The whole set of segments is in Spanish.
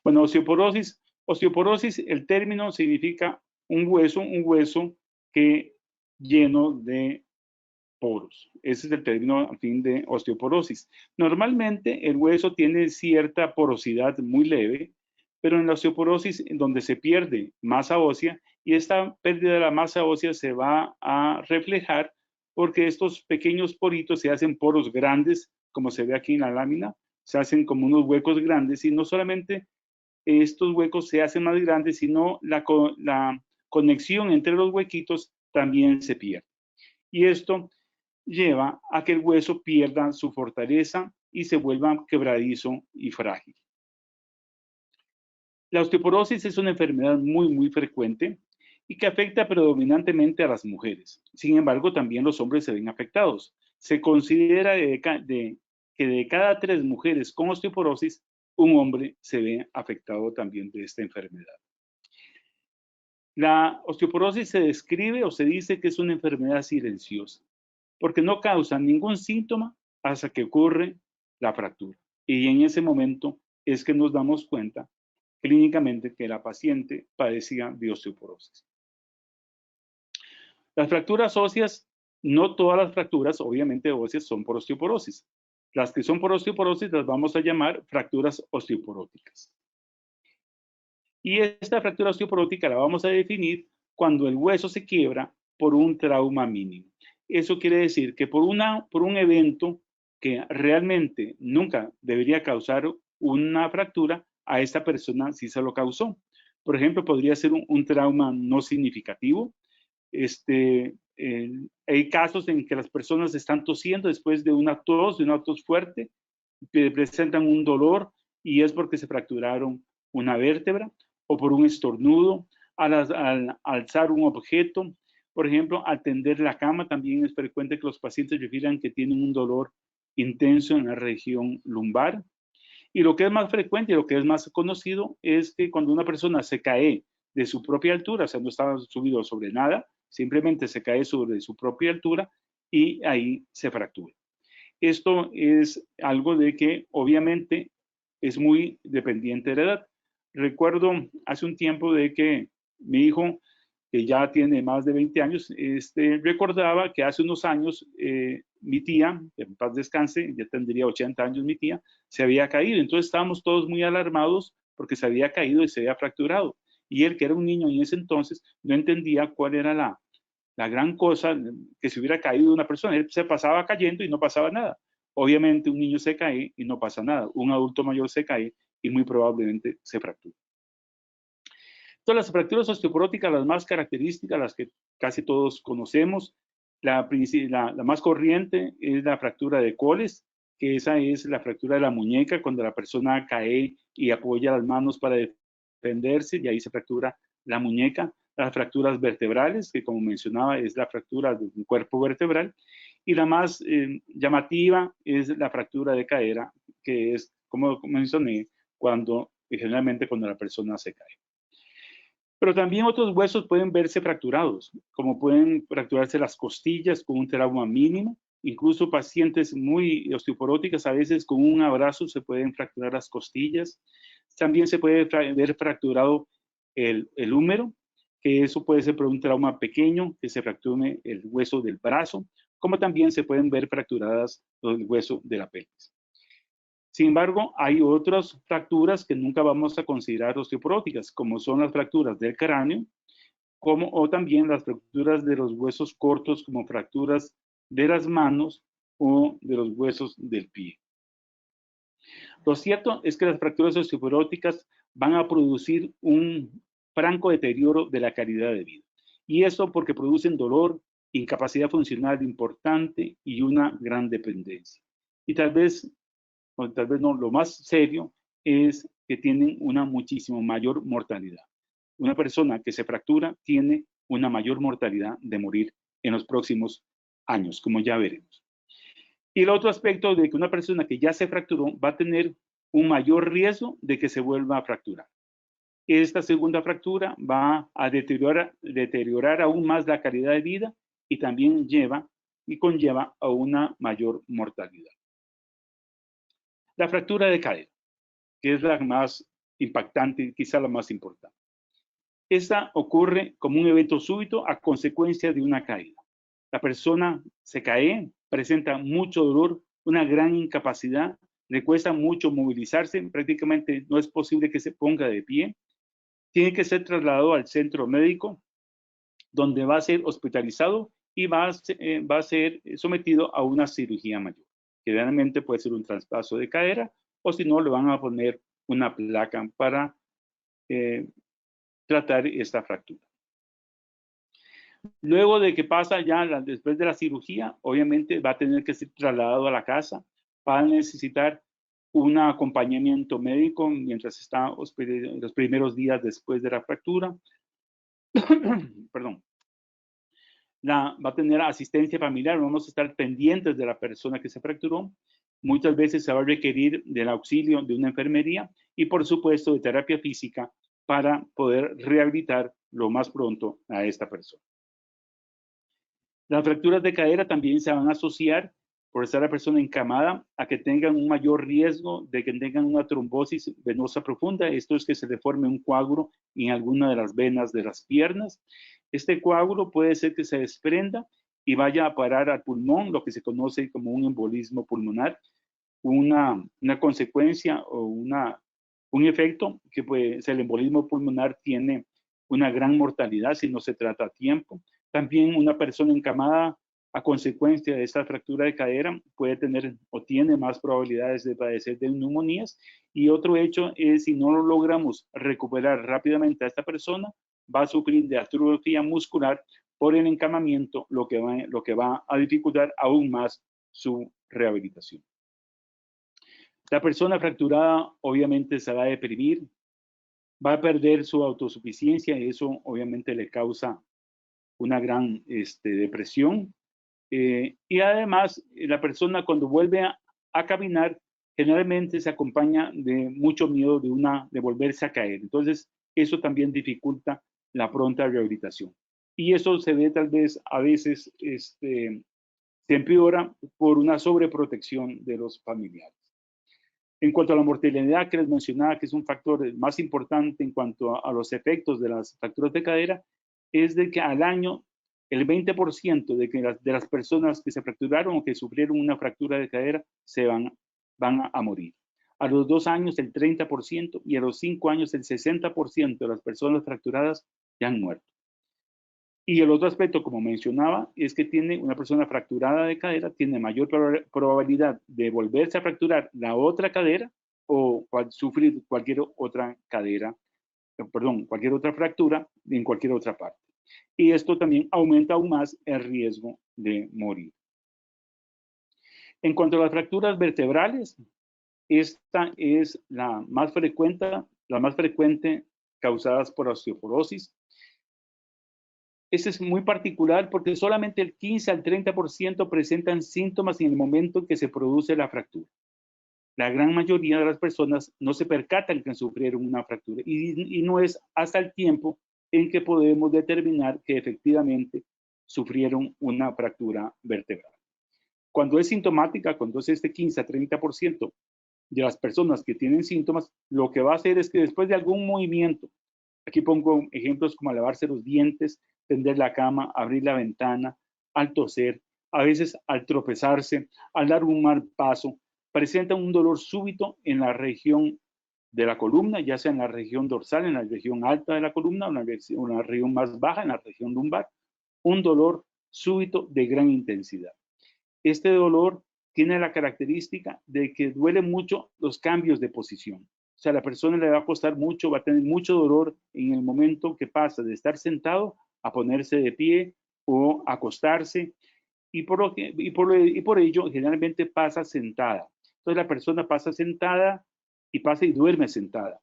Bueno, osteoporosis, el término significa un hueso que lleno de poros. Ese es el término a fin de osteoporosis. Normalmente el hueso tiene cierta porosidad muy leve, pero en la osteoporosis, en donde se pierde masa ósea, y esta pérdida de la masa ósea se va a reflejar porque estos pequeños poritos se hacen poros grandes, como se ve aquí en la lámina, se hacen como unos huecos grandes, y no solamente estos huecos se hacen más grandes, sino la conexión entre los huequitos también se pierde. Y esto lleva a que el hueso pierda su fortaleza y se vuelva quebradizo y frágil. La osteoporosis es una enfermedad muy frecuente y que afecta predominantemente a las mujeres. Sin embargo, también los hombres se ven afectados. Se considera que de cada 3 mujeres con osteoporosis, un hombre se ve afectado también de esta enfermedad. La osteoporosis se describe o se dice que es una enfermedad silenciosa, porque no causa ningún síntoma hasta que ocurre la fractura. Y en ese momento es que nos damos cuenta clínicamente que la paciente padecía de osteoporosis. Las fracturas óseas, no todas las fracturas obviamente óseas son por osteoporosis. Las que son por osteoporosis las vamos a llamar fracturas osteoporóticas. Y esta fractura osteoporótica la vamos a definir cuando el hueso se quiebra por un trauma mínimo. Eso quiere decir que por un evento que realmente nunca debería causar una fractura, a esta persona sí se lo causó. Por ejemplo, podría ser un trauma no significativo. Hay casos en que las personas están tosiendo después de una tos fuerte, que presentan un dolor y es porque se fracturaron una vértebra, o por un estornudo, al alzar un objeto. Por ejemplo, al tender la cama, también es frecuente que los pacientes refieran que tienen un dolor intenso en la región lumbar. Y lo que es más frecuente y lo que es más conocido es que cuando una persona se cae de su propia altura, o sea, no está subido sobre nada, simplemente se cae sobre su propia altura y ahí se fractura. Esto es algo de que obviamente es muy dependiente de la edad. Recuerdo hace un tiempo de que mi hijo, que ya tiene más de 20 años, recordaba que hace unos años mi tía, que en paz descanse, ya tendría 80 años mi tía, se había caído. Entonces estábamos todos muy alarmados porque se había caído y se había fracturado. Y él, que era un niño en ese entonces, no entendía cuál era la gran cosa que se hubiera caído una persona. Él se pasaba cayendo y no pasaba nada. Obviamente un niño se cae y no pasa nada. Un adulto mayor se cae y muy probablemente se fractura. Entonces, las fracturas osteoporóticas, las más características, las que casi todos conocemos, la más corriente es la fractura de Colles, que esa es la fractura de la muñeca, cuando la persona cae y apoya las manos para defenderse, y ahí se fractura la muñeca. Las fracturas vertebrales, que como mencionaba es la fractura de un cuerpo vertebral, y la más llamativa es la fractura de cadera, que es, como mencioné, generalmente cuando la persona se cae. Pero también otros huesos pueden verse fracturados, como pueden fracturarse las costillas con un trauma mínimo. Incluso pacientes muy osteoporóticas, a veces con un abrazo se pueden fracturar las costillas. También se puede ver fracturado el húmero, que eso puede ser por un trauma pequeño, que se fracture el hueso del brazo, como también se pueden ver fracturadas el hueso de la pelvis. Sin embargo, hay otras fracturas que nunca vamos a considerar osteoporóticas, como son las fracturas del cráneo, o también las fracturas de los huesos cortos, como fracturas de las manos o de los huesos del pie. Lo cierto es que las fracturas osteoporóticas van a producir un franco deterioro de la calidad de vida. Y eso porque producen dolor, incapacidad funcional importante y una gran dependencia. Y tal vez no, lo más serio es que tienen una muchísimo mayor mortalidad. Una persona que se fractura tiene una mayor mortalidad de morir en los próximos años, como ya veremos. Y el otro aspecto de que una persona que ya se fracturó va a tener un mayor riesgo de que se vuelva a fracturar. Esta segunda fractura va a deteriorar aún más la calidad de vida y también conlleva a una mayor mortalidad. La fractura de cadera, que es la más impactante, quizá la más importante. Esta ocurre como un evento súbito a consecuencia de una caída. La persona se cae, presenta mucho dolor, una gran incapacidad, le cuesta mucho movilizarse, prácticamente no es posible que se ponga de pie. Tiene que ser trasladado al centro médico, donde va a ser hospitalizado y va a ser sometido a una cirugía mayor, que generalmente puede ser un traspaso de cadera, o si no, le van a poner una placa para tratar esta fractura. Luego de que pasa ya después de la cirugía, obviamente va a tener que ser trasladado a la casa, va a necesitar un acompañamiento médico mientras está los primeros días después de la fractura. Perdón. Va a tener asistencia familiar, vamos a estar pendientes de la persona que se fracturó. Muchas veces se va a requerir del auxilio de una enfermería y, por supuesto, de terapia física para poder rehabilitar lo más pronto a esta persona. Las fracturas de cadera también se van a asociar, por estar la persona encamada, a que tengan un mayor riesgo de que tengan una trombosis venosa profunda. Esto es que se le forme un coágulo en alguna de las venas de las piernas. Este coágulo puede ser que se desprenda y vaya a parar al pulmón, lo que se conoce como un embolismo pulmonar, una consecuencia o un efecto que pues, el embolismo pulmonar tiene una gran mortalidad si no se trata a tiempo. También una persona encamada a consecuencia de esta fractura de cadera puede tener o tiene más probabilidades de padecer de neumonías. Y otro hecho es, si no lo logramos recuperar rápidamente a esta persona, va a sufrir de atrofia muscular por el encamamiento, lo que va a dificultar aún más su rehabilitación. La persona fracturada obviamente se va a deprimir, va a perder su autosuficiencia y eso obviamente le causa una gran depresión. Y además, la persona cuando vuelve a caminar, generalmente se acompaña de mucho miedo de volverse a caer. Entonces, eso también dificulta la pronta rehabilitación. Y eso se ve tal vez, a veces, se empeora por una sobreprotección de los familiares. En cuanto a la mortalidad que les mencionaba, que es un factor más importante en cuanto a los efectos de las fracturas de cadera, es de que al año el 20% de las personas que se fracturaron o que sufrieron una fractura de cadera van a morir. A los 2 años el 30% y a los 5 años el 60% de las personas fracturadas ya han muerto. Y el otro aspecto, como mencionaba, es que una persona fracturada de cadera tiene mayor probabilidad de volverse a fracturar la otra cadera o sufrir cualquier otra fractura en cualquier otra parte. Y esto también aumenta aún más el riesgo de morir. En cuanto a las fracturas vertebrales, esta es la más frecuente causadas por osteoporosis. Este es muy particular porque solamente el 15 al 30% presentan síntomas en el momento en que se produce la fractura. La gran mayoría de las personas no se percatan que sufrieron una fractura y no es hasta el tiempo en que podemos determinar que efectivamente sufrieron una fractura vertebral. Cuando es sintomática, cuando es este 15 a 30% de las personas que tienen síntomas, lo que va a hacer es que después de algún movimiento, aquí pongo ejemplos como lavarse los dientes, tender la cama, abrir la ventana, al toser, a veces al tropezarse, al dar un mal paso, presenta un dolor súbito en la región de la columna, ya sea en la región dorsal, en la región alta de la columna, o en la región más baja, en la región lumbar, un dolor súbito de gran intensidad. Este dolor tiene la característica de que duele mucho los cambios de posición. O sea, a la persona le va a costar mucho, va a tener mucho dolor en el momento que pasa de estar sentado a ponerse de pie o acostarse, y por ello generalmente pasa sentada. Entonces la persona pasa sentada y pasa y duerme sentada.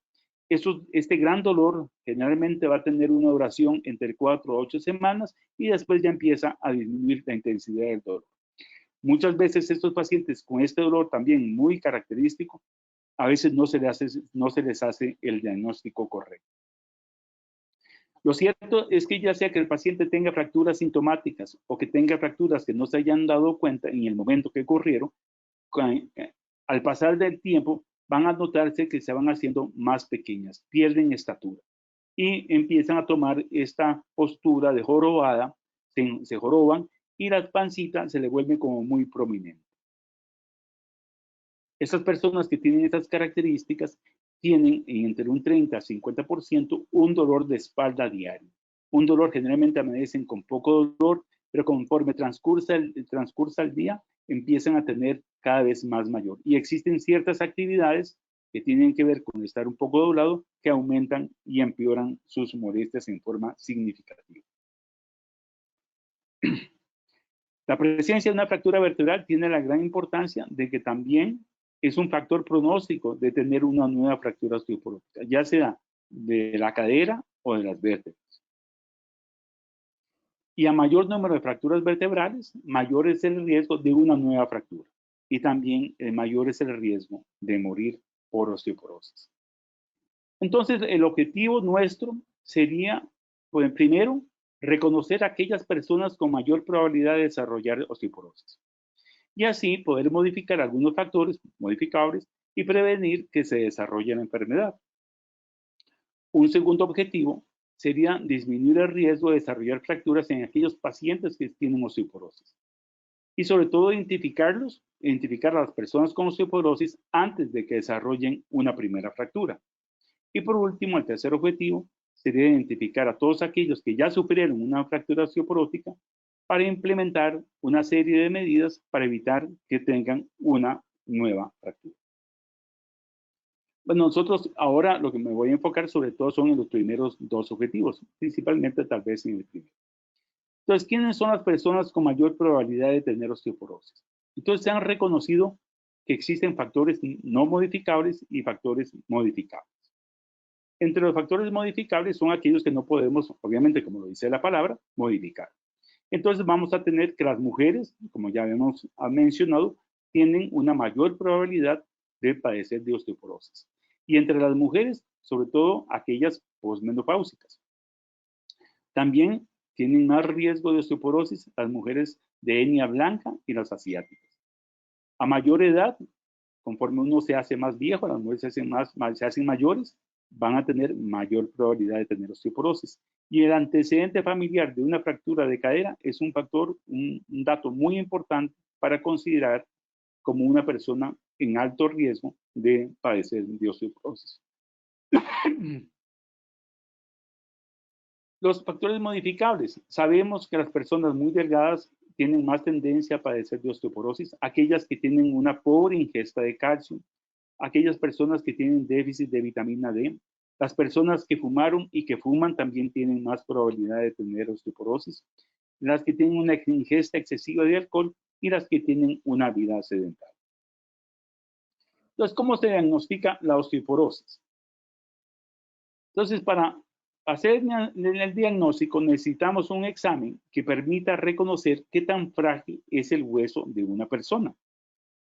Este gran dolor generalmente va a tener una duración entre 4 a 8 semanas y después ya empieza a disminuir la intensidad del dolor. Muchas veces estos pacientes con este dolor también muy característico, a veces no se les hace el diagnóstico correcto. Lo cierto es que ya sea que el paciente tenga fracturas sintomáticas o que tenga fracturas que no se hayan dado cuenta en el momento que ocurrieron, al pasar del tiempo van a notarse que se van haciendo más pequeñas, pierden estatura y empiezan a tomar esta postura de jorobada, se joroban y las pancitas se le vuelven como muy prominentes. Estas personas que tienen estas características tienen entre un 30 a 50% un dolor de espalda diario. Un dolor generalmente amanecen con poco dolor, pero conforme transcursa el día, empiezan a tener cada vez más mayor. Y existen ciertas actividades que tienen que ver con estar un poco doblado que aumentan y empeoran sus molestias en forma significativa. La presencia de una fractura vertebral tiene la gran importancia de que también es un factor pronóstico de tener una nueva fractura osteoporótica, ya sea de la cadera o de las vértebras. Y a mayor número de fracturas vertebrales, mayor es el riesgo de una nueva fractura. Y también mayor es el riesgo de morir por osteoporosis. Entonces, el objetivo nuestro sería, pues, primero, reconocer a aquellas personas con mayor probabilidad de desarrollar osteoporosis. Y así poder modificar algunos factores modificables y prevenir que se desarrolle la enfermedad. Un segundo objetivo sería disminuir el riesgo de desarrollar fracturas en aquellos pacientes que tienen osteoporosis. Y sobre todo identificar a las personas con osteoporosis antes de que desarrollen una primera fractura. Y por último, el tercer objetivo sería identificar a todos aquellos que ya sufrieron una fractura osteoporótica para implementar una serie de medidas para evitar que tengan una nueva fractura. Bueno, nosotros ahora lo que me voy a enfocar sobre todo son en los primeros dos objetivos, principalmente tal vez en el primero. Entonces, ¿quiénes son las personas con mayor probabilidad de tener osteoporosis? Entonces, se han reconocido que existen factores no modificables y factores modificables. Entre los factores modificables son aquellos que no podemos, obviamente, como lo dice la palabra, modificar. Entonces vamos a tener que las mujeres, como ya hemos mencionado, tienen una mayor probabilidad de padecer de osteoporosis. Y entre las mujeres, sobre todo aquellas posmenopáusicas. También tienen más riesgo de osteoporosis las mujeres de etnia blanca y las asiáticas. A mayor edad, conforme uno se hace más viejo, las mujeres se hacen mayores, van a tener mayor probabilidad de tener osteoporosis. Y el antecedente familiar de una fractura de cadera es un factor, un dato muy importante para considerar como una persona en alto riesgo de padecer de osteoporosis. Los factores modificables. Sabemos que las personas muy delgadas tienen más tendencia a padecer de osteoporosis, aquellas que tienen una pobre ingesta de calcio, aquellas personas que tienen déficit de vitamina D, las personas que fumaron y que fuman también tienen más probabilidad de tener osteoporosis, las que tienen una ingesta excesiva de alcohol y las que tienen una vida sedentaria. Entonces, ¿cómo se diagnostica la osteoporosis? Entonces, para hacer el diagnóstico necesitamos un examen que permita reconocer qué tan frágil es el hueso de una persona.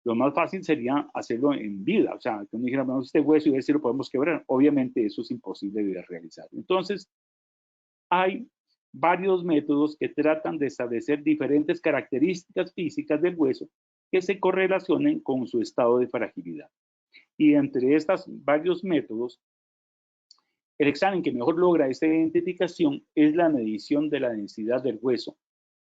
Lo más fácil sería hacerlo en vida, o sea, que uno dijera, vamos, este hueso y ver si lo podemos quebrar. Obviamente eso es imposible de realizar. Entonces, hay varios métodos que tratan de establecer diferentes características físicas del hueso que se correlacionen con su estado de fragilidad. Y entre estos varios métodos, el examen que mejor logra esta identificación es la medición de la densidad del hueso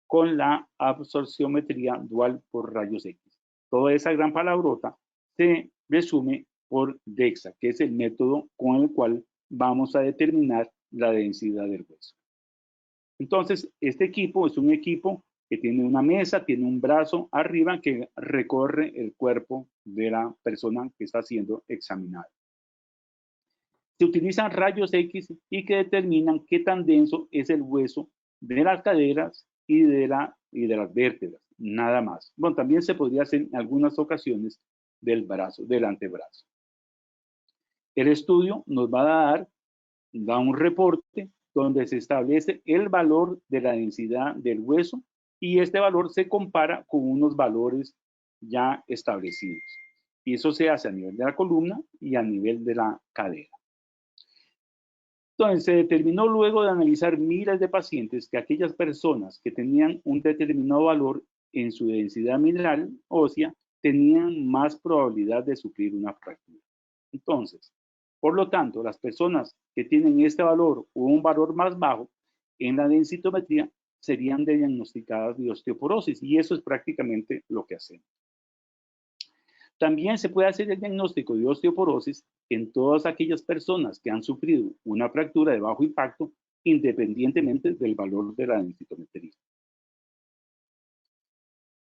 con la absorciometría dual por rayos X. Toda esa gran palabrota se resume por DEXA, que es el método con el cual vamos a determinar la densidad del hueso. Entonces, este equipo es un equipo que tiene una mesa, tiene un brazo arriba que recorre el cuerpo de la persona que está siendo examinada. Se utilizan rayos X y que determinan qué tan denso es el hueso de las caderas y de las vértebras, nada más. Bueno, también se podría hacer en algunas ocasiones del brazo, del antebrazo. El estudio nos va a da un reporte donde se establece el valor de la densidad del hueso y este valor se compara con unos valores ya establecidos. Y eso se hace a nivel de la columna y a nivel de la cadera. Entonces, se determinó luego de analizar miles de pacientes que aquellas personas que tenían un determinado valor en su densidad mineral ósea tenían más probabilidad de sufrir una fractura. Entonces, por lo tanto, las personas que tienen este valor o un valor más bajo en la densitometría serían diagnosticadas de osteoporosis, y eso es prácticamente lo que hacemos. También se puede hacer el diagnóstico de osteoporosis en todas aquellas personas que han sufrido una fractura de bajo impacto, independientemente del valor de la densitometría.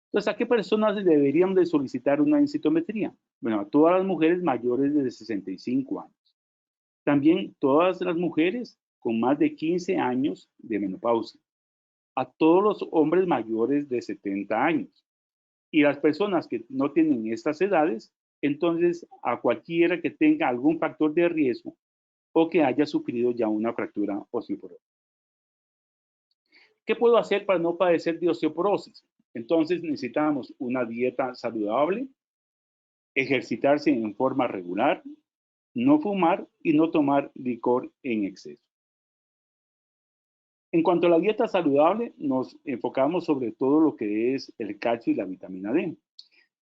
Entonces, ¿a qué personas deberían de solicitar una densitometría? Bueno, a todas las mujeres mayores de 65 años. También todas las mujeres con más de 15 años de menopausia. A todos los hombres mayores de 70 años. Y las personas que no tienen estas edades, entonces a cualquiera que tenga algún factor de riesgo o que haya sufrido ya una fractura osteoporosis. ¿Qué puedo hacer para no padecer de osteoporosis? Entonces necesitamos una dieta saludable, ejercitarse en forma regular, no fumar y no tomar licor en exceso. En cuanto a la dieta saludable, nos enfocamos sobre todo lo que es el calcio y la vitamina D,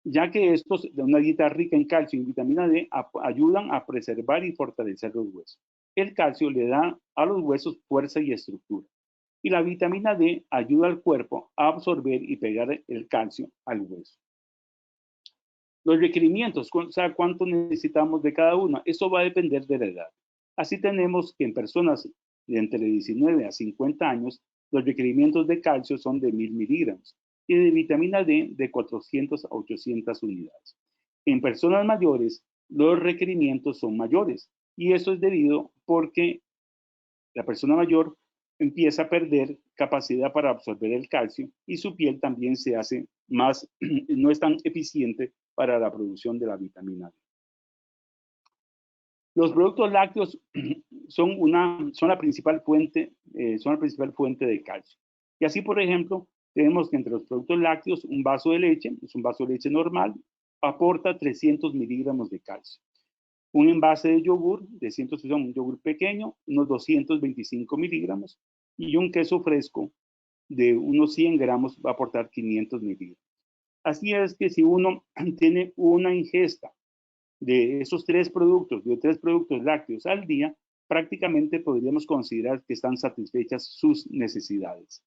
ya que estos, de una dieta rica en calcio y vitamina D, ayudan a preservar y fortalecer los huesos. El calcio le da a los huesos fuerza y estructura, y la vitamina D ayuda al cuerpo a absorber y pegar el calcio al hueso. Los requerimientos, o sea, cuánto necesitamos de cada una, eso va a depender de la edad. Así tenemos que en personas de entre 19 a 50 años, los requerimientos de calcio son de 1000 miligramos y de vitamina D de 400 a 800 unidades. En personas mayores, los requerimientos son mayores, y eso es debido porque la persona mayor empieza a perder capacidad para absorber el calcio y su piel también se hace más, no es tan eficiente para la producción de la vitamina D. Los productos lácteos son la principal fuente de calcio. Y así, por ejemplo, tenemos que entre los productos lácteos, un vaso de leche, es un vaso de leche normal, aporta 300 miligramos de calcio. Un envase de yogur, un yogur pequeño, unos 225 miligramos, y un queso fresco de unos 100 gramos va a aportar 500 miligramos. Así es que si uno tiene una ingesta de esos tres productos lácteos al día, prácticamente podríamos considerar que están satisfechas sus necesidades.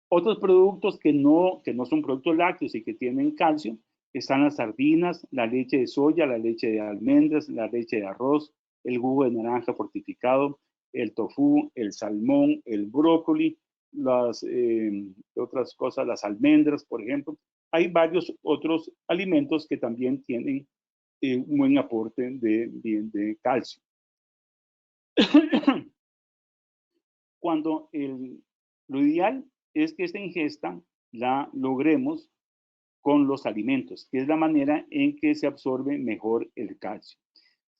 Otros productos que no son productos lácteos y que tienen calcio, están las sardinas, la leche de soya, la leche de almendras, la leche de arroz, el jugo de naranja fortificado, el tofu, el salmón, el brócoli, las otras cosas, las almendras, por ejemplo. Hay varios otros alimentos que también tienen un buen aporte de calcio. Cuando lo ideal es que esta ingesta la logremos con los alimentos, que es la manera en que se absorbe mejor el calcio.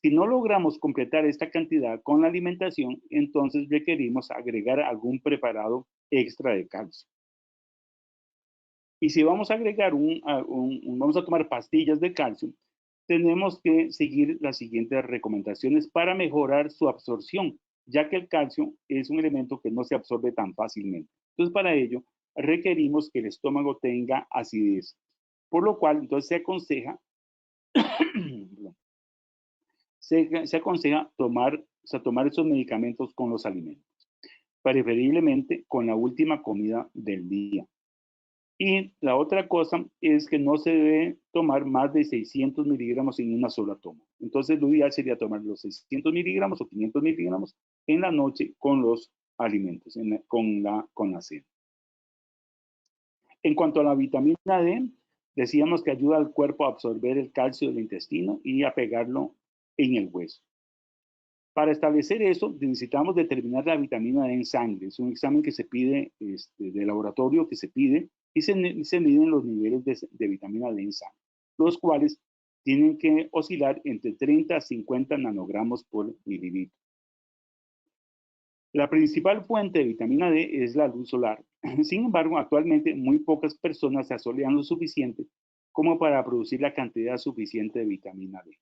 Si no logramos completar esta cantidad con la alimentación, entonces requerimos agregar algún preparado extra de calcio. Y si vamos a agregar vamos a tomar pastillas de calcio, tenemos que seguir las siguientes recomendaciones para mejorar su absorción, ya que el calcio es un elemento que no se absorbe tan fácilmente. Entonces, para ello, requerimos que el estómago tenga acidez, por lo cual entonces se aconseja tomar esos medicamentos con los alimentos, preferiblemente con la última comida del día. Y la otra cosa es que no se debe tomar más de 600 miligramos en una sola toma. Entonces, lo ideal sería tomar los 600 miligramos o 500 miligramos en la noche con los alimentos, con la cena. En cuanto a la vitamina D, decíamos que ayuda al cuerpo a absorber el calcio del intestino y a pegarlo en el hueso. Para establecer eso, necesitamos determinar la vitamina D en sangre. Es un examen que se pide de laboratorio, que se pide, y se miden los niveles de vitamina D en sangre, los cuales tienen que oscilar entre 30 a 50 nanogramos por mililitro. La principal fuente de vitamina D es la luz solar. Sin embargo, actualmente muy pocas personas se asolean lo suficiente como para producir la cantidad suficiente de vitamina D.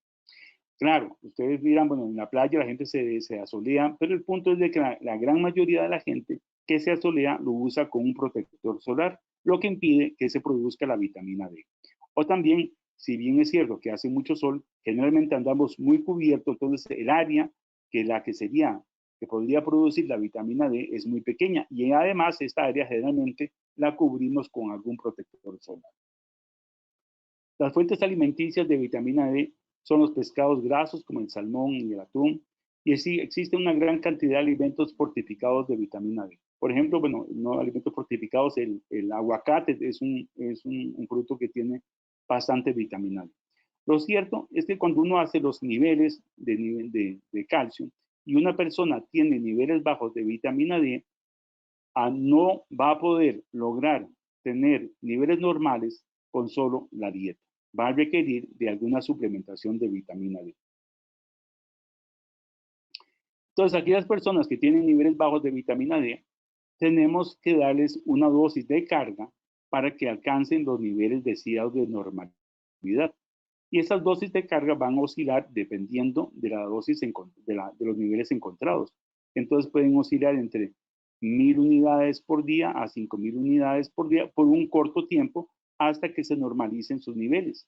Claro, ustedes dirán, bueno, en la playa la gente se asolea, pero el punto es de que la gran mayoría de la gente que se asolea lo usa con un protector solar, lo que impide que se produzca la vitamina D. O también, si bien es cierto que hace mucho sol, generalmente andamos muy cubiertos, entonces el área que podría producir la vitamina D es muy pequeña y además esta área generalmente la cubrimos con algún protector solar. Las fuentes alimenticias de vitamina D son los pescados grasos como el salmón y el atún, y así existe una gran cantidad de alimentos fortificados de vitamina D. Por ejemplo, bueno, no alimentos fortificados, el aguacate es un producto que tiene bastante vitamina D. Lo cierto es que cuando uno hace los niveles de calcio y una persona tiene niveles bajos de vitamina D, no va a poder lograr tener niveles normales con solo la dieta. Va a requerir de alguna suplementación de vitamina D. Entonces, aquellas personas que tienen niveles bajos de vitamina D, tenemos que darles una dosis de carga para que alcancen los niveles deseados de normalidad. Y esas dosis de carga van a oscilar dependiendo de la dosis de los niveles encontrados. Entonces pueden oscilar entre 1000 unidades por día a 5000 unidades por día por un corto tiempo hasta que se normalicen sus niveles.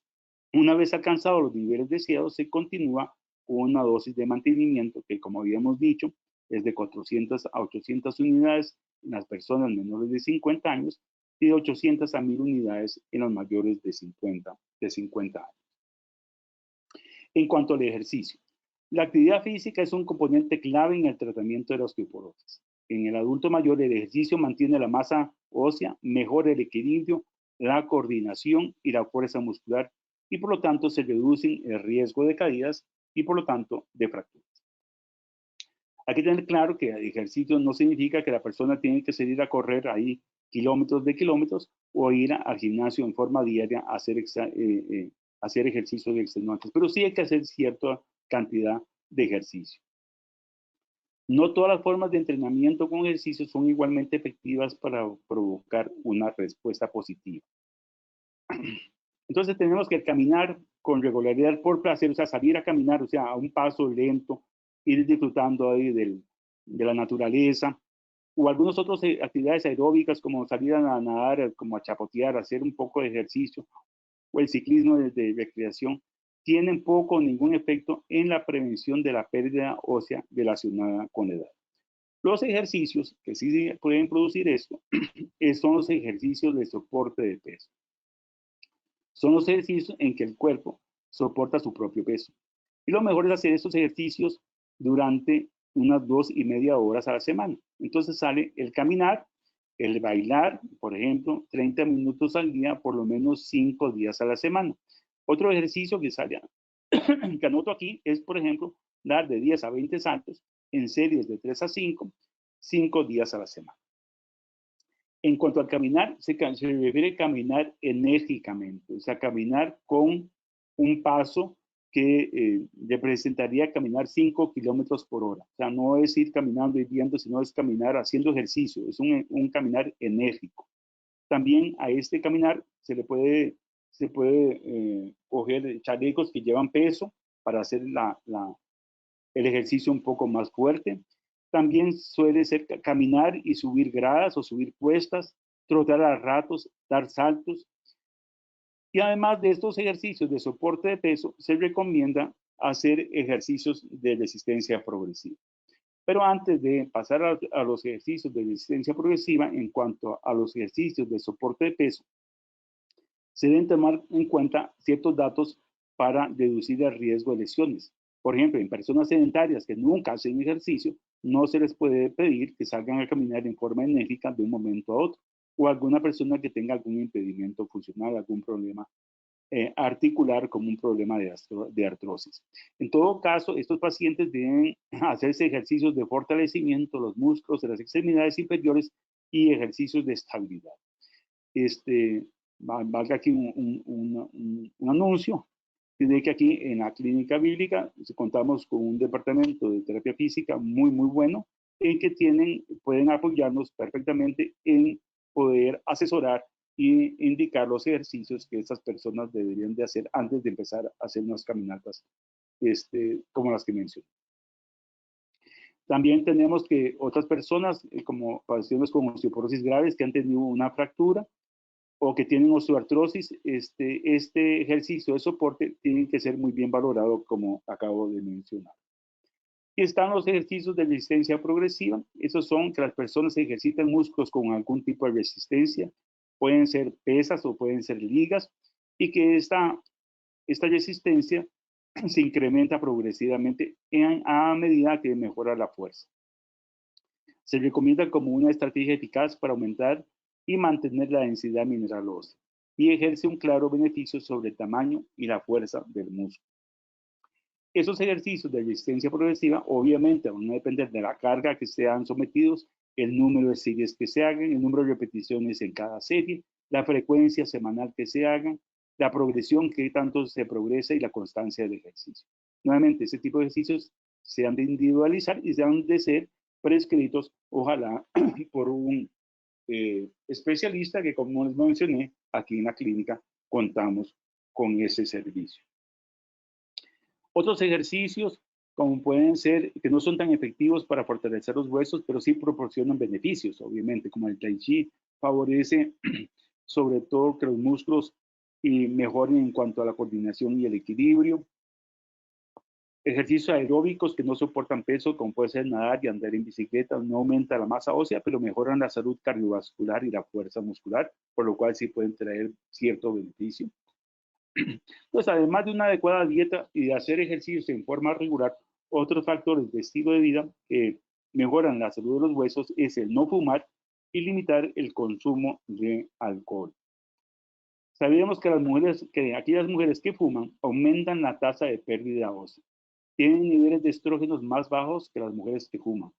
Una vez alcanzados los niveles deseados, se continúa con una dosis de mantenimiento que, como habíamos dicho, es de 400 a 800 unidades en las personas menores de 50 años y de 800 a 1000 unidades en los mayores de 50 años. En cuanto al ejercicio, la actividad física es un componente clave en el tratamiento de la osteoporosis. En el adulto mayor, el ejercicio mantiene la masa ósea, mejora el equilibrio, la coordinación y la fuerza muscular, y por lo tanto se reducen el riesgo de caídas y por lo tanto de fracturas. Hay que tener claro que el ejercicio no significa que la persona tiene que salir a correr ahí kilómetros de kilómetros o ir al gimnasio en forma diaria a hacer ejercicios extenuantes, pero sí hay que hacer cierta cantidad de ejercicio. No todas las formas de entrenamiento con ejercicio son igualmente efectivas para provocar una respuesta positiva. Entonces tenemos que caminar con regularidad por placer, o sea, salir a caminar, o sea, a un paso lento, ir disfrutando ahí de la naturaleza, o algunas otras actividades aeróbicas como salir a nadar, como a chapotear, hacer un poco de ejercicio, o el ciclismo de recreación, tienen poco o ningún efecto en la prevención de la pérdida ósea relacionada con la edad. Los ejercicios que sí pueden producir esto son los ejercicios de soporte de peso. Son los ejercicios en que el cuerpo soporta su propio peso. Y lo mejor es hacer estos ejercicios durante unas 2,5 horas a la semana. Entonces sale el caminar, el bailar, por ejemplo, 30 minutos al día, por lo menos 5 días a la semana. Otro ejercicio que sale, que anoto aquí, es, por ejemplo, dar de 10 a 20 saltos en series de 3 a 5 días a la semana. En cuanto al caminar, se refiere a caminar enérgicamente, o sea, caminar con un paso que representaría caminar 5 kilómetros por hora. O sea, no es ir caminando y viendo, sino es caminar haciendo ejercicio, es un caminar enérgico. También a este caminar se puede coger chalecos que llevan peso para hacer el ejercicio un poco más fuerte. También suele ser caminar y subir gradas o subir cuestas, trotar a ratos, dar saltos. Y además de estos ejercicios de soporte de peso, se recomienda hacer ejercicios de resistencia progresiva. Pero antes de pasar a los ejercicios de resistencia progresiva, en cuanto a los ejercicios de soporte de peso, se deben tomar en cuenta ciertos datos para reducir el riesgo de lesiones. Por ejemplo, en personas sedentarias que nunca hacen ejercicio, no se les puede pedir que salgan a caminar en forma enérgica de un momento a otro, o alguna persona que tenga algún impedimento funcional, algún problema articular como un problema de artrosis. En todo caso, estos pacientes deben hacerse ejercicios de fortalecimiento de los músculos de las extremidades inferiores y ejercicios de estabilidad. Valga aquí un anuncio, de que aquí en la clínica bíblica contamos con un departamento de terapia física muy bueno, en que pueden apoyarnos perfectamente en poder asesorar y indicar los ejercicios que estas personas deberían de hacer antes de empezar a hacer unas caminatas como las que mencioné. También tenemos que otras personas, como pacientes con osteoporosis graves que han tenido una fractura o que tienen osteoartrosis, este ejercicio de soporte tiene que ser muy bien valorado, como acabo de mencionar. Y están los ejercicios de resistencia progresiva. Esos son que las personas ejercitan músculos con algún tipo de resistencia. Pueden ser pesas o pueden ser ligas. Y que esta resistencia se incrementa progresivamente a medida que mejora la fuerza. Se recomienda como una estrategia eficaz para aumentar y mantener la densidad mineral ósea y ejerce un claro beneficio sobre el tamaño y la fuerza del músculo. Esos ejercicios de resistencia progresiva obviamente van a depender de la carga que sean sometidos, el número de series que se hagan, el número de repeticiones en cada serie, la frecuencia semanal que se hagan, la progresión que tanto se progresa y la constancia del ejercicio. Nuevamente, ese tipo de ejercicios se han de individualizar y se han de ser prescritos, ojalá, por un especialista que, como les mencioné, aquí en la clínica contamos con ese servicio. Otros ejercicios, como pueden ser, que no son tan efectivos para fortalecer los huesos, pero sí proporcionan beneficios, obviamente, como el Tai Chi, favorece sobre todo que los músculos mejoren en cuanto a la coordinación y el equilibrio. Ejercicios aeróbicos que no soportan peso, como puede ser nadar y andar en bicicleta, no aumenta la masa ósea, pero mejoran la salud cardiovascular y la fuerza muscular, por lo cual sí pueden traer cierto beneficio. Entonces, además de una adecuada dieta y de hacer ejercicios en forma regular, otros factores de estilo de vida que mejoran la salud de los huesos es el no fumar y limitar el consumo de alcohol. Sabíamos que aquellas mujeres que fuman aumentan la tasa de pérdida ósea. Tienen niveles de estrógenos más bajos que las mujeres que fuman.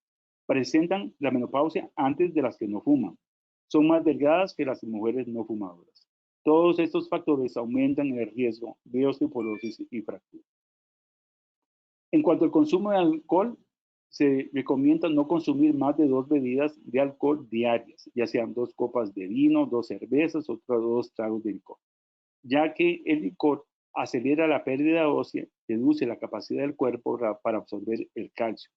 Presentan la menopausia antes de las que no fuman. Son más delgadas que las mujeres no fumadoras. Todos estos factores aumentan el riesgo de osteoporosis y fractura. En cuanto al consumo de alcohol, se recomienda no consumir más de 2 bebidas de alcohol diarias, ya sean 2 copas de vino, 2 cervezas o 2 tragos de licor, ya que el licor acelera la pérdida ósea, reduce la capacidad del cuerpo para absorber el calcio.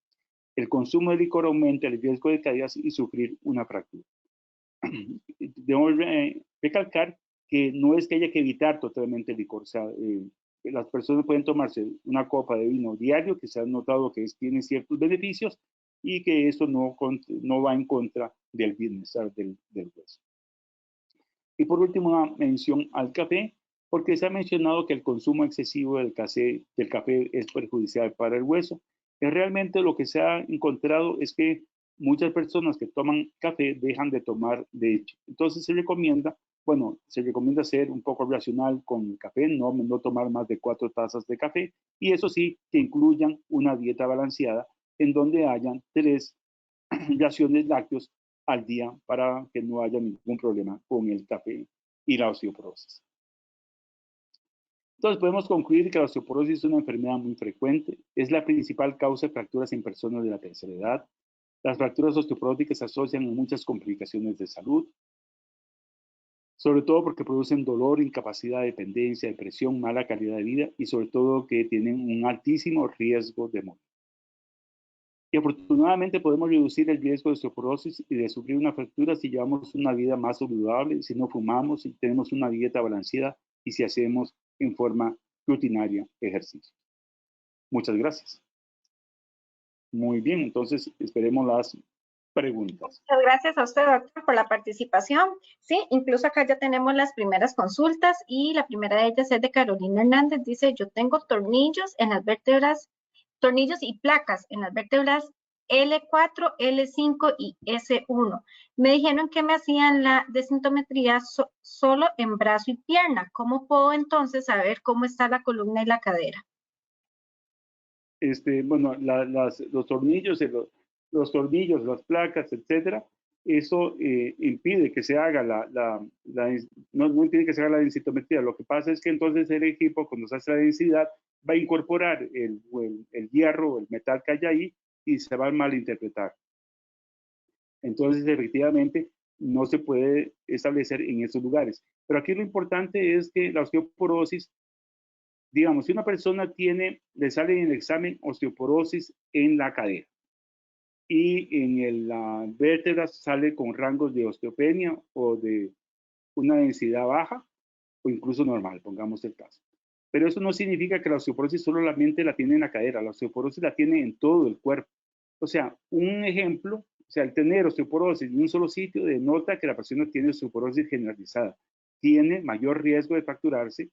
El consumo de licor aumenta el riesgo de caídas y sufrir una fractura. Debo recalcar que no es que haya que evitar totalmente el licor. O sea, las personas pueden tomarse una copa de vino diario, que se ha notado que tiene ciertos beneficios y que eso no va en contra del bienestar del hueso. Y por último, una mención al café, porque se ha mencionado que el consumo excesivo del café es perjudicial para el hueso. Y realmente lo que se ha encontrado es que muchas personas que toman café dejan de tomar leche. Entonces se recomienda ser un poco racional con el café, no tomar más de 4 tazas de café, y eso sí, que incluyan una dieta balanceada en donde hayan 3 raciones lácteos al día para que no haya ningún problema con el café y la osteoporosis. Entonces podemos concluir que la osteoporosis es una enfermedad muy frecuente, es la principal causa de fracturas en personas de la tercera edad. Las fracturas osteoporóticas se asocian a muchas complicaciones de salud, sobre todo porque producen dolor, incapacidad, dependencia, depresión, mala calidad de vida y sobre todo que tienen un altísimo riesgo de morir. Y afortunadamente podemos reducir el riesgo de osteoporosis y de sufrir una fractura si llevamos una vida más saludable, si no fumamos, si tenemos una dieta balanceada y si hacemos en forma rutinaria ejercicio. Muchas gracias. Muy bien, entonces esperemos las preguntas. Muchas gracias a usted, doctor, por la participación. Sí, incluso acá ya tenemos las primeras consultas y la primera de ellas es de Carolina Hernández. Dice, yo tengo tornillos en las vértebras, tornillos y placas en las vértebras L4, L5 y S1. Me dijeron que me hacían la densitometría solo en brazo y pierna. ¿Cómo puedo entonces saber cómo está la columna y la cadera? Bueno, los tornillos, las placas, etcétera, eso impide que se haga no impide que se haga la densitometría. Lo que pasa es que entonces el equipo, cuando se hace la densidad, va a incorporar el hierro, el metal que hay ahí y se va a malinterpretar. Entonces, efectivamente, no se puede establecer en esos lugares. Pero aquí lo importante es que la osteoporosis, digamos, si una persona le sale en el examen osteoporosis en la cadera y en la vértebra sale con rangos de osteopenia o de una densidad baja o incluso normal, pongamos el caso. Pero eso no significa que la osteoporosis solamente la tiene en la cadera, la osteoporosis la tiene en todo el cuerpo. O sea, un ejemplo, o sea, el tener osteoporosis en un solo sitio denota que la persona tiene osteoporosis generalizada. Tiene mayor riesgo de fracturarse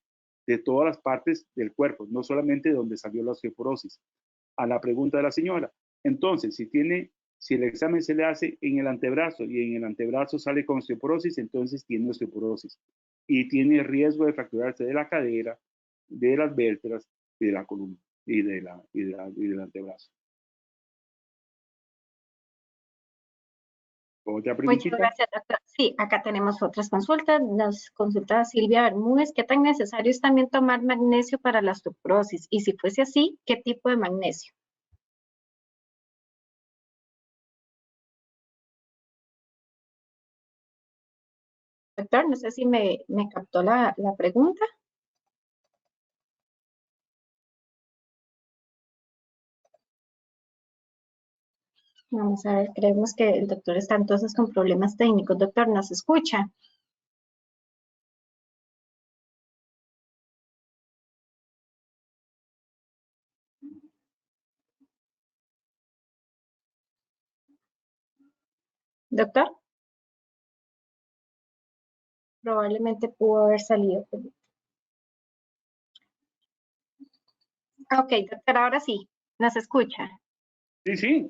de todas las partes del cuerpo, no solamente de donde salió la osteoporosis. A la pregunta de la señora, entonces, si el examen se le hace en el antebrazo y en el antebrazo sale con osteoporosis, entonces tiene osteoporosis y tiene riesgo de fracturarse de la cadera, de las vértebras, de la columna y del antebrazo. ¿Otra preguntita? Muchas gracias, doctor. Sí, acá tenemos otras consultas. Nos consulta Silvia Bermúdez. ¿Qué tan necesario es también tomar magnesio para la osteoporosis? Y si fuese así, ¿qué tipo de magnesio? Doctor, no sé si me captó la pregunta. Vamos a ver, creemos que el doctor está entonces con problemas técnicos. Doctor, ¿nos escucha? Doctor, probablemente pudo haber salido. Ok, doctor, ahora sí, nos escucha. Sí,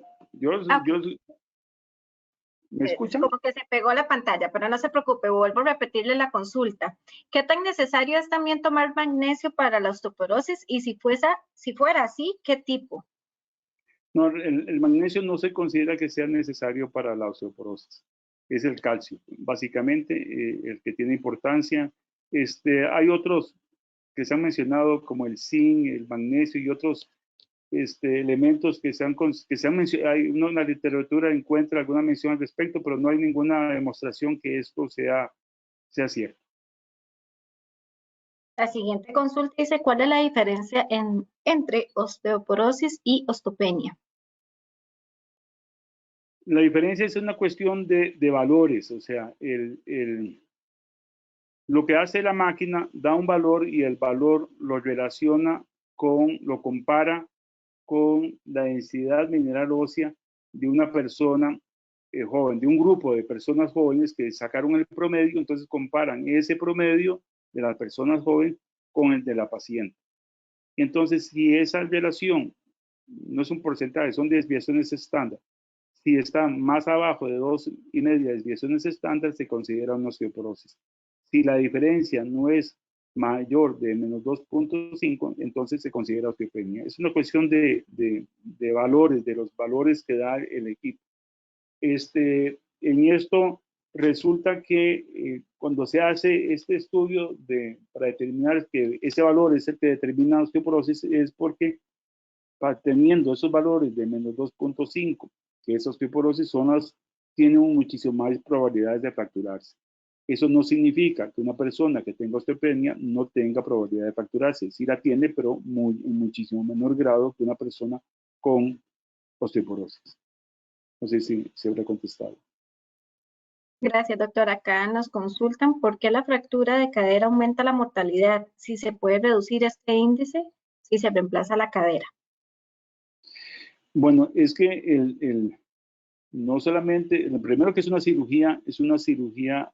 ¿me escuchan? Como que se pegó la pantalla, pero no se preocupe, vuelvo a repetirle la consulta. ¿Qué tan necesario es también tomar magnesio para la osteoporosis? Y si fuera así, ¿qué tipo? No, el magnesio no se considera que sea necesario para la osteoporosis. Es el calcio, básicamente, el que tiene importancia. Hay otros que se han mencionado como el zinc, el magnesio y otros elementos que se han mencionado. Hay una literatura encuentra alguna mención al respecto, pero no hay ninguna demostración que esto sea cierto. La siguiente consulta dice, ¿cuál es la diferencia entre osteoporosis y osteopenia? La diferencia es una cuestión de valores, o sea, lo que hace la máquina da un valor y el valor lo relaciona lo compara con la densidad mineral ósea de una persona joven, de un grupo de personas jóvenes que sacaron el promedio, entonces comparan ese promedio de las personas jóvenes con el de la paciente. Entonces, si esa relación no es un porcentaje, son desviaciones estándar, si está más abajo de 2,5 desviaciones estándar, se considera una osteoporosis. Si la diferencia no es mayor de menos 2,5, entonces se considera osteopenia. Es una cuestión de valores, de los valores que da el equipo. En esto resulta que cuando se hace este estudio para determinar que ese valor es el que determina osteoporosis, es porque teniendo esos valores de menos 2,5, que esa osteoporosis tiene muchísimas más probabilidades de fracturarse. Eso no significa que una persona que tenga osteopenia no tenga probabilidad de fracturarse. Sí la tiene, pero en muchísimo menor grado que una persona con osteoporosis. No sé si se habrá contestado. Gracias, doctor. Acá nos consultan por qué la fractura de cadera aumenta la mortalidad, si se puede reducir este índice, si se reemplaza la cadera. Bueno, es que no solamente, lo primero que es una cirugía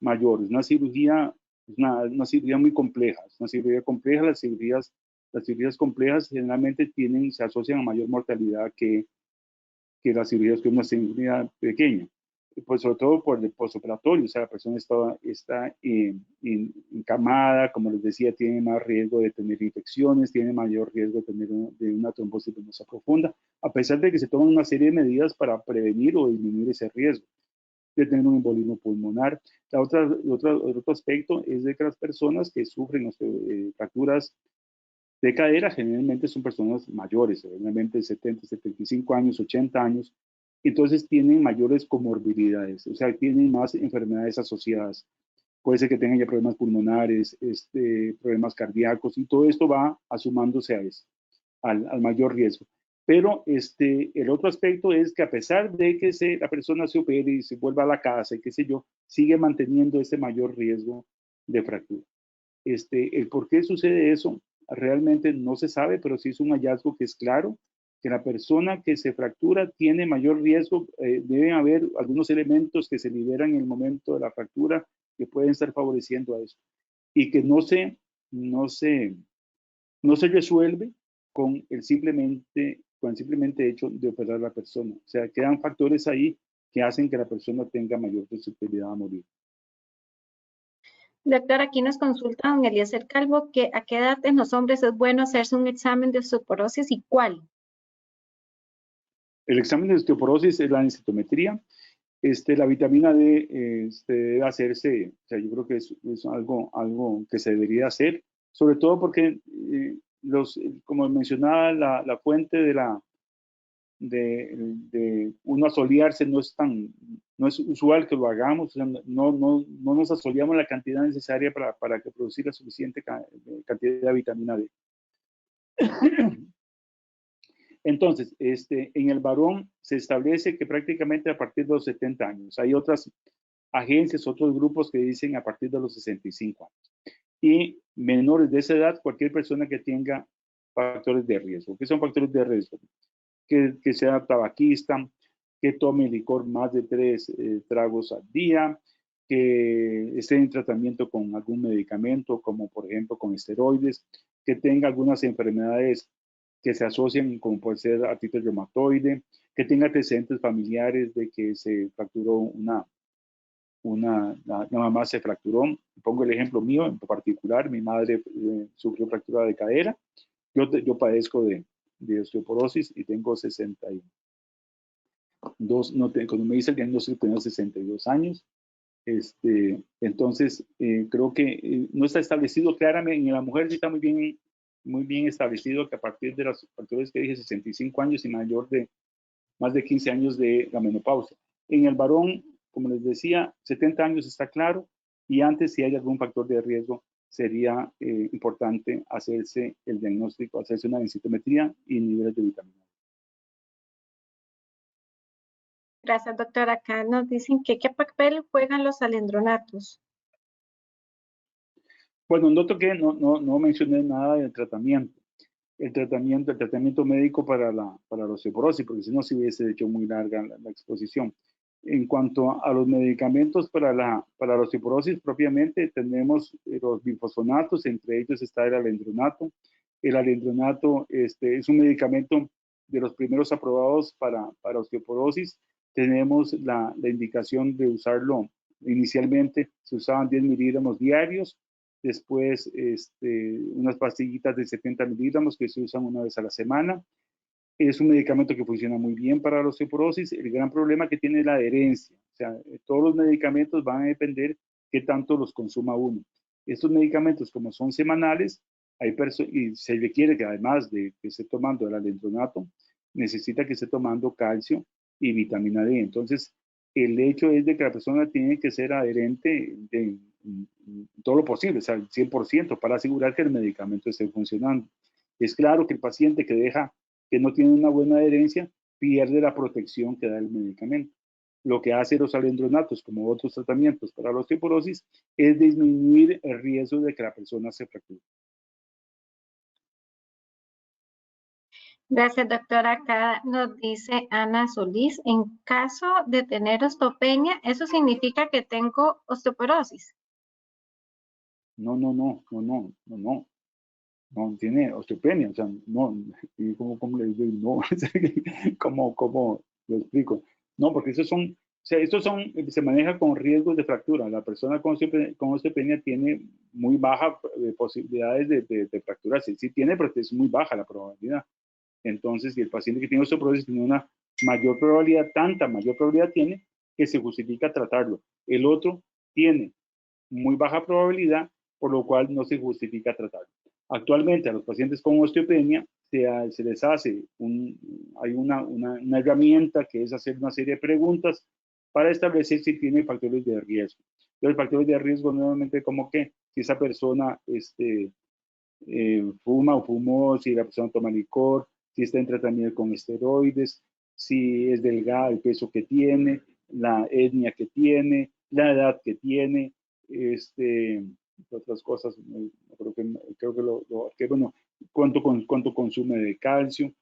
mayor, es una cirugía muy compleja, es una cirugía compleja. Las cirugías complejas generalmente se asocian a mayor mortalidad que las cirugías que una cirugía pequeña, pues sobre todo por el postoperatorio, o sea, la persona está encamada, como les decía, tiene más riesgo de tener infecciones, tiene mayor riesgo de tener una trombosis venosa profunda, a pesar de que se toman una serie de medidas para prevenir o disminuir ese riesgo de tener un embolismo pulmonar. Otro aspecto es de que las personas que sufren fracturas de cadera generalmente son personas mayores, generalmente 70, 75 años, 80 años, entonces tienen mayores comorbilidades, o sea, tienen más enfermedades asociadas. Puede ser que tengan ya problemas pulmonares, problemas cardíacos, y todo esto va asumándose a eso, al mayor riesgo. Pero el otro aspecto es que a pesar de que la persona se opere y se vuelva a la casa y qué sé yo, sigue manteniendo ese mayor riesgo de fractura. El por qué sucede eso realmente no se sabe, pero sí es un hallazgo que es claro, que la persona que se fractura tiene mayor riesgo. Deben haber algunos elementos que se liberan en el momento de la fractura que pueden estar favoreciendo a eso, y que no se resuelve con el simplemente hecho de operar a la persona. O sea, quedan factores ahí que hacen que la persona tenga mayor posibilidad de morir. Doctor, aquí nos consulta don Eliezer Calvo que a qué edad en los hombres es bueno hacerse un examen de osteoporosis y cuál. El examen de osteoporosis es la densitometría. La vitamina D debe hacerse, o sea, yo creo que es algo que se debería hacer, sobre todo porque como mencionaba, la fuente de uno asolearse no es usual que lo hagamos. O sea, no nos asoleamos la cantidad necesaria para que producir la suficiente cantidad de vitamina D. Entonces, en el varón se establece que prácticamente a partir de los 70 años. Hay otras agencias, otros grupos que dicen a partir de los 65 años. Y menores de esa edad, cualquier persona que tenga factores de riesgo. ¿Qué son factores de riesgo? Que sea tabaquista, que tome licor más de 3 tragos al día, que esté en tratamiento con algún medicamento, como por ejemplo con esteroides, que tenga algunas enfermedades que se asocian, como puede ser artritis reumatoide, que tenga antecedentes familiares de que se fracturó la mamá se fracturó. Pongo el ejemplo mío en particular, mi madre sufrió fractura de cadera, yo padezco de osteoporosis y tengo 62, cuando me dice el diagnóstico tengo 62 años. Entonces, creo que no está establecido claramente. En la mujer sí está muy bien establecido que a partir de los factores que dije, 65 años y más de 15 años de la menopausia. En el varón, como les decía, 70 años está claro, y antes, si hay algún factor de riesgo, sería importante hacerse el diagnóstico, hacerse una densitometría y niveles de vitamina. Gracias, doctor. Acá nos dicen que qué papel juegan los alendronatos. Bueno, no mencioné nada del tratamiento. El tratamiento médico para la osteoporosis, porque si no se hubiese hecho muy larga la exposición. En cuanto a los medicamentos para la osteoporosis propiamente, tenemos los bifosfonatos, entre ellos está el alendronato. El alendronato es un medicamento de los primeros aprobados para osteoporosis. Tenemos la indicación de usarlo. Inicialmente se usaban 10 miligramos diarios. Después unas pastillitas de 70 miligramos que se usan una vez a la semana. Es un medicamento que funciona muy bien para la osteoporosis. El gran problema que tiene es la adherencia. O sea, todos los medicamentos van a depender qué tanto los consuma uno. Estos medicamentos, como son semanales, y se requiere que además de que esté tomando el alendronato, necesita que esté tomando calcio y vitamina D. Entonces, el hecho es de que la persona tiene que ser adherente de todo lo posible, o sea, el 100%, para asegurar que el medicamento esté funcionando. Es claro que el paciente que no tiene una buena adherencia pierde la protección que da el medicamento. Lo que hace los alendronatos, como otros tratamientos para la osteoporosis, es disminuir el riesgo de que la persona se fracture. Gracias, doctora. Acá nos dice Ana Solís, en caso de tener osteopenia, ¿eso significa que tengo osteoporosis? No tiene osteopenia, o sea, no, y ¿cómo le digo? No, ¿cómo lo explico? No, porque se maneja con riesgos de fractura. La persona con osteopenia tiene muy bajas posibilidades de fracturarse. Sí tiene, pero es muy baja la probabilidad. Entonces, si el paciente que tiene osteoporosis tiene una mayor probabilidad, tanta mayor probabilidad tiene, que se justifica tratarlo. El otro tiene muy baja probabilidad, por lo cual no se justifica tratarlo. Actualmente a los pacientes con osteopenia se les hace hay una herramienta que es hacer una serie de preguntas para establecer si tiene factores de riesgo. Los factores de riesgo nuevamente como que si esa persona fuma o fumó, si la persona toma licor, si está en tratamiento con esteroides, si es delgada, el peso que tiene, la etnia que tiene, la edad que tiene, otras cosas, creo que bueno, cuánto consume de calcio,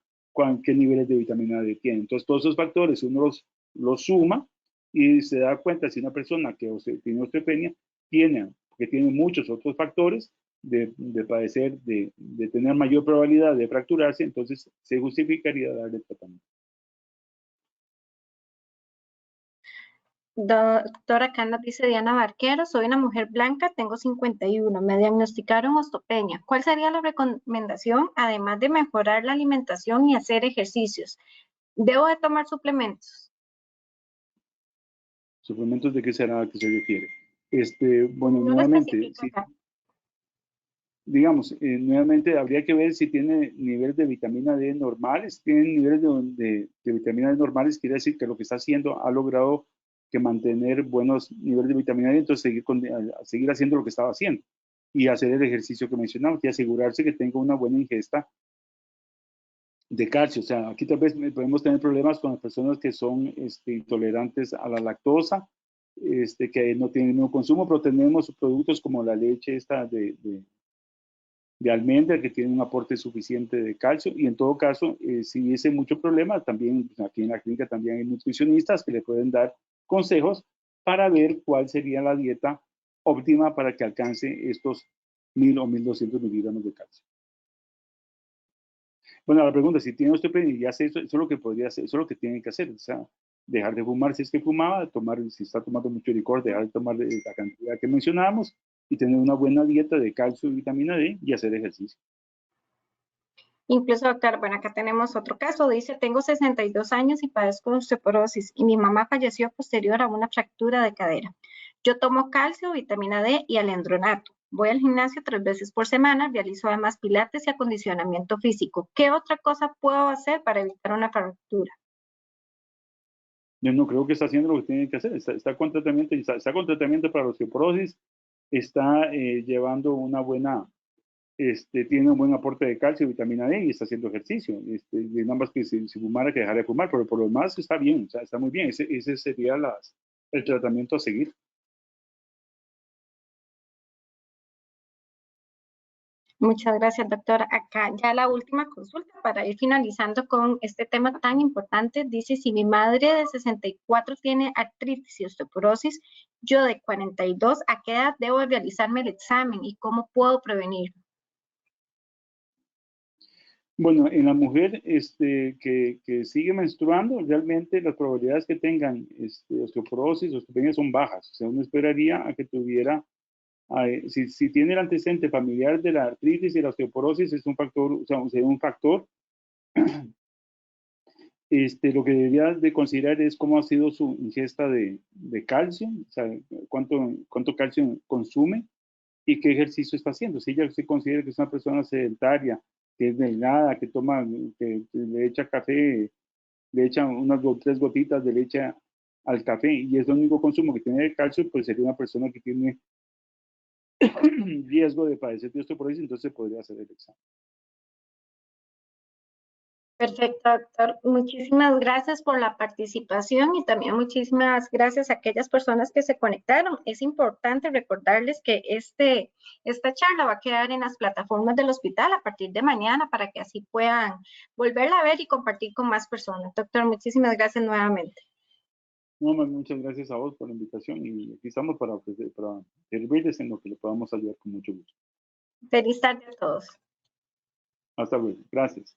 qué niveles de vitamina D tiene. Entonces, todos esos factores uno los suma y se da cuenta si una persona que tiene osteopenia que tiene muchos otros factores de padecer, de tener mayor probabilidad de fracturarse, entonces se justificaría darle tratamiento. Doctora, acá nos dice Diana Barquero, soy una mujer blanca, tengo 51, me diagnosticaron osteopenia. ¿Cuál sería la recomendación, además de mejorar la alimentación y hacer ejercicios? ¿Debo de tomar suplementos? ¿Suplementos de qué será que se refiere? Bueno, No lo nuevamente, especifica acá. digamos, nuevamente habría que ver si tiene niveles de vitamina D normales. Si tiene niveles de vitamina D normales, quiere decir que lo que está haciendo ha logrado que mantener buenos niveles de vitamina D, entonces seguir haciendo lo que estaba haciendo y hacer el ejercicio que mencionamos y asegurarse que tenga una buena ingesta de calcio. O sea, aquí tal vez podemos tener problemas con las personas que son intolerantes a la lactosa, que no tienen el mismo consumo, pero tenemos productos como la leche esta de almendra que tiene un aporte suficiente de calcio y en todo caso, si hubiese mucho problema, también aquí en la clínica también hay nutricionistas que le pueden dar consejos para ver cuál sería la dieta óptima para que alcance estos 1000 o 1200 miligramos de calcio. Bueno, la pregunta, si tiene osteopenia y hace eso, eso es lo que podría hacer, eso es lo que tiene que hacer, o sea, dejar de fumar si es que fumaba, si está tomando mucho licor, dejar de tomar la cantidad que mencionábamos y tener una buena dieta de calcio y vitamina D y hacer ejercicio. Incluso, doctor, bueno, acá tenemos otro caso. Dice, tengo 62 años y padezco osteoporosis y mi mamá falleció posterior a una fractura de cadera. Yo tomo calcio, vitamina D y alendronato. Voy al gimnasio 3 veces por semana, realizo además pilates y acondicionamiento físico. ¿Qué otra cosa puedo hacer para evitar una fractura? Yo no creo que está haciendo lo que tiene que hacer. Está con tratamiento para la osteoporosis, está llevando una buena, tiene un buen aporte de calcio y vitamina D y está haciendo ejercicio. Y nada más que si fumara, que dejara de fumar, pero por lo demás está bien, o sea, está muy bien. Ese sería el tratamiento a seguir. Muchas gracias, doctora. Acá ya la última consulta para ir finalizando con este tema tan importante. Dice, si mi madre de 64 tiene artritis y osteoporosis, yo de 42, ¿a qué edad debo realizarme el examen y cómo puedo prevenirlo? Bueno, en la mujer que sigue menstruando, realmente las probabilidades que tengan osteoporosis, osteopenia son bajas. O sea, uno esperaría a que tuviera, si tiene el antecedente familiar de la artritis y la osteoporosis, es un factor, o sea, sería un factor. Lo que debería de considerar es cómo ha sido su ingesta de calcio, o sea, cuánto calcio consume y qué ejercicio está haciendo. Si ella se considera que es una persona sedentaria, que es delgada, que le echa café, le echa unas 3 gotitas de leche al café y es el único consumo que tiene de calcio, pues sería una persona que tiene riesgo de padecer de osteoporosis, entonces podría hacer el examen. Perfecto, doctor. Muchísimas gracias por la participación y también muchísimas gracias a aquellas personas que se conectaron. Es importante recordarles que esta charla va a quedar en las plataformas del hospital a partir de mañana para que así puedan volverla a ver y compartir con más personas. Doctor, muchísimas gracias nuevamente. No, muchas gracias a vos por la invitación y aquí estamos para servirles en lo que le podamos ayudar con mucho gusto. Feliz tarde a todos. Hasta luego. Gracias.